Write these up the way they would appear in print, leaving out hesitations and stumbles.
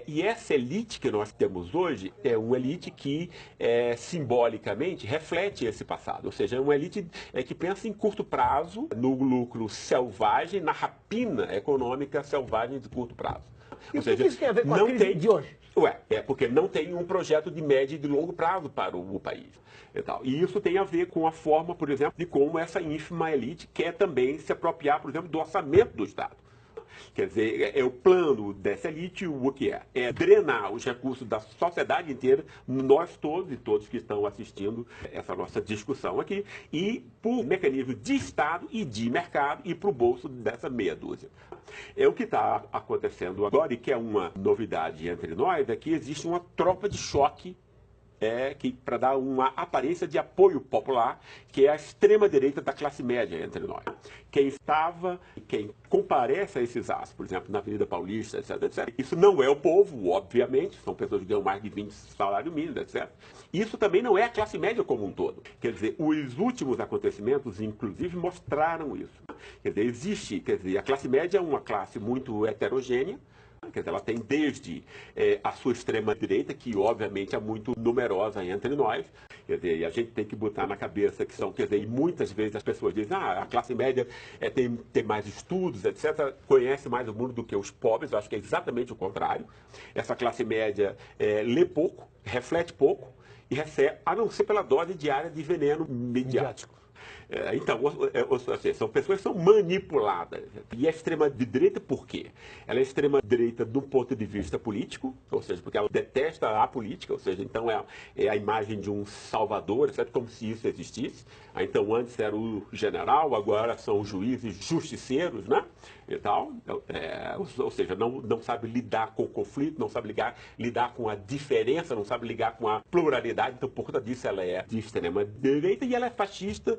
E essa elite que nós temos hoje é uma elite que simbolicamente reflete esse passado. Ou seja, é uma elite que pensa em curto prazo, no lucro selvagem, na rapina econômica selvagem de curto prazo. E o que isso tem a ver com a crise de hoje? Porque não tem um projeto de médio e de longo prazo para o país. E isso tem a ver com a forma, por exemplo, de como essa ínfima elite quer também se apropriar, por exemplo, do orçamento do Estado. Quer dizer, o plano dessa elite, o que é? É drenar os recursos da sociedade inteira, nós todos e todos que estão assistindo essa nossa discussão aqui, e por mecanismo de Estado e de mercado e para o bolso dessa meia dúzia. O que está acontecendo agora, e que é uma novidade entre nós, é que existe uma tropa de choque para dar uma aparência de apoio popular, que é a extrema-direita da classe média entre nós. Quem comparece a esses atos, por exemplo, na Avenida Paulista, etc, etc. Isso não é o povo, obviamente, são pessoas que ganham mais de 20 salários mínimos, etc. Isso também não é a classe média como um todo. Quer dizer, os últimos acontecimentos, inclusive, mostraram isso. Quer dizer, a classe média é uma classe muito heterogênea. Quer dizer, ela tem desde a sua extrema-direita, que obviamente é muito numerosa entre nós. Quer dizer, e a gente tem que botar na cabeça que são, quer dizer, e muitas vezes as pessoas dizem, a classe média tem mais estudos, etc., conhece mais o mundo do que os pobres. Eu acho que é exatamente o contrário. Essa classe média lê pouco, reflete pouco e recebe, a não ser pela dose diária de veneno midiático. Então, são pessoas que são manipuladas. E a extrema-direita por quê? Ela é extrema-direita do ponto de vista político, ou seja, porque ela detesta a política, ou seja, então é a imagem de um salvador, etc., como se isso existisse. Então, antes era o general, agora são os juízes justiceiros, né? E tal. Ou seja, não sabe lidar com o conflito, não sabe lidar com a diferença, não sabe lidar com a pluralidade. Então, por conta disso, ela é de extrema-direita e ela é fascista,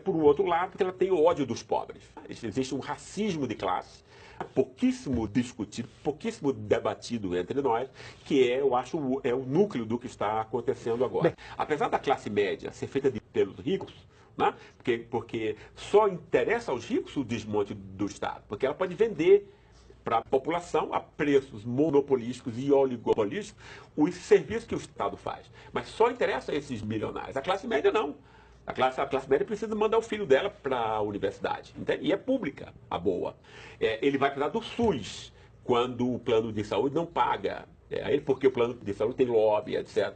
por um outro lado, porque ela tem ódio dos pobres. Existe um racismo de classe, pouquíssimo discutido, pouquíssimo debatido entre nós, que eu acho, o núcleo do que está acontecendo agora. Apesar da classe média ser feita pelos ricos, né? Porque só interessa aos ricos o desmonte do Estado, porque ela pode vender para a população a preços monopolísticos e oligopolísticos os serviços que o Estado faz. Mas só interessa a esses milionários. A classe média não. A classe média precisa mandar o filho dela para a universidade. Entende? E é pública, a boa. Ele vai precisar do SUS quando o plano de saúde não paga. Porque o plano de saúde tem lobby, etc.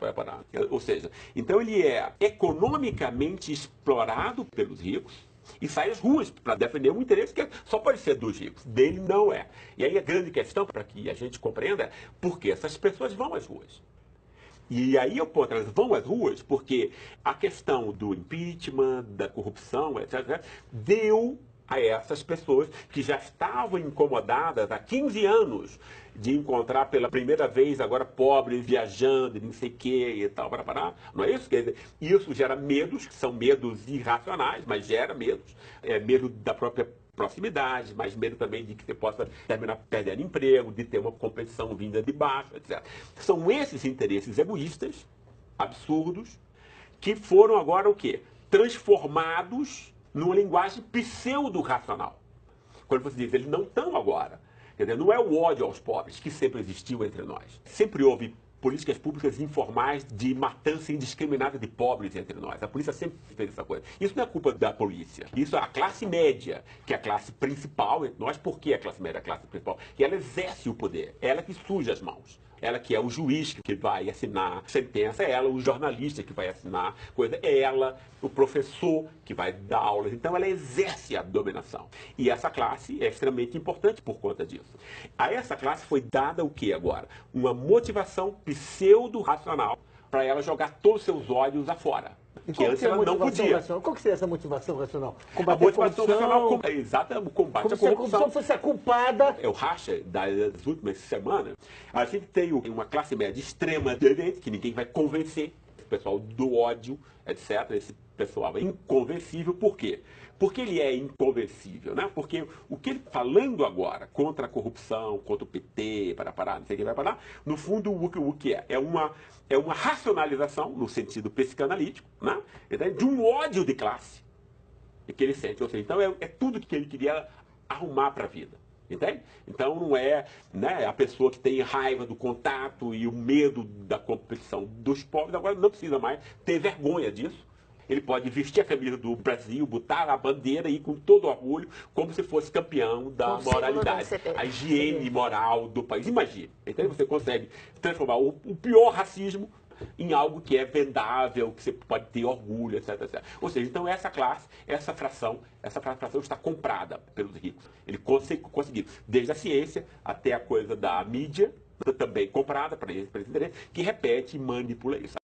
Ou seja, então ele é economicamente explorado pelos ricos e sai às ruas para defender um interesse que só pode ser dos ricos. Dele não é. E aí a grande questão, para que a gente compreenda, é por que essas pessoas vão às ruas. E aí elas vão às ruas porque a questão do impeachment, da corrupção, etc., deu a essas pessoas que já estavam incomodadas há 15 anos de encontrar pela primeira vez agora pobres viajando, não sei o que e tal, não é isso? Quer dizer, isso gera medos, que são medos irracionais, mas gera medos. Medo da própria proximidade, mas medo também de que você possa terminar perdendo emprego, de ter uma competição vinda de baixo, etc. São esses interesses egoístas, absurdos, que foram agora o quê? Transformados numa linguagem pseudo-racional. Quando você diz, eles não estão agora. Quer dizer, não é o ódio aos pobres, que sempre existiu entre nós. Sempre houve políticas públicas informais de matança indiscriminada de pobres entre nós. A polícia sempre fez essa coisa. Isso não é culpa da polícia. Isso é a classe média, que é a classe principal entre nós. Por que a classe média é a classe principal? E ela exerce o poder. Ela que suja as mãos. Ela que é o juiz que vai assinar sentença, é ela o jornalista que vai assinar coisa, é ela o professor que vai dar aulas. Então ela exerce a dominação. E essa classe é extremamente importante por conta disso. A essa classe foi dada o que agora? Uma motivação pseudo-racional para ela jogar todos os seus ódios afora. Que antes ela não podia. Qual que seria essa motivação racional? Combater a motivação racional é exata o combate à corrupção. Como se a corrupção fosse a culpada. É o racha das últimas semanas. A gente tem uma classe média extrema direita, que ninguém vai convencer. O pessoal do ódio, etc. Esse pessoal é inconvencível. Por quê? Porque ele é inconvencível, né? Porque o que ele está falando agora contra a corrupção, contra o PT, não sei o que vai parar, no fundo o que é? É uma racionalização, no sentido psicanalítico, né? De um ódio de classe que ele sente. Ou seja, então é tudo que ele queria arrumar para a vida. Entende? Então não é, né, a pessoa que tem raiva do contato e o medo da competição dos pobres, agora não precisa mais ter vergonha disso. Ele pode vestir a camisa do Brasil, botar a bandeira e ir com todo orgulho, como se fosse campeão da moralidade. A higiene moral do país. Imagine, então você consegue transformar o pior racismo em algo que é vendável, que você pode ter orgulho, etc, etc. Ou seja, então essa classe, essa fração está comprada pelos ricos. Ele conseguiu, desde a ciência até a coisa da mídia, também comprada para esse interesse, que repete e manipula isso.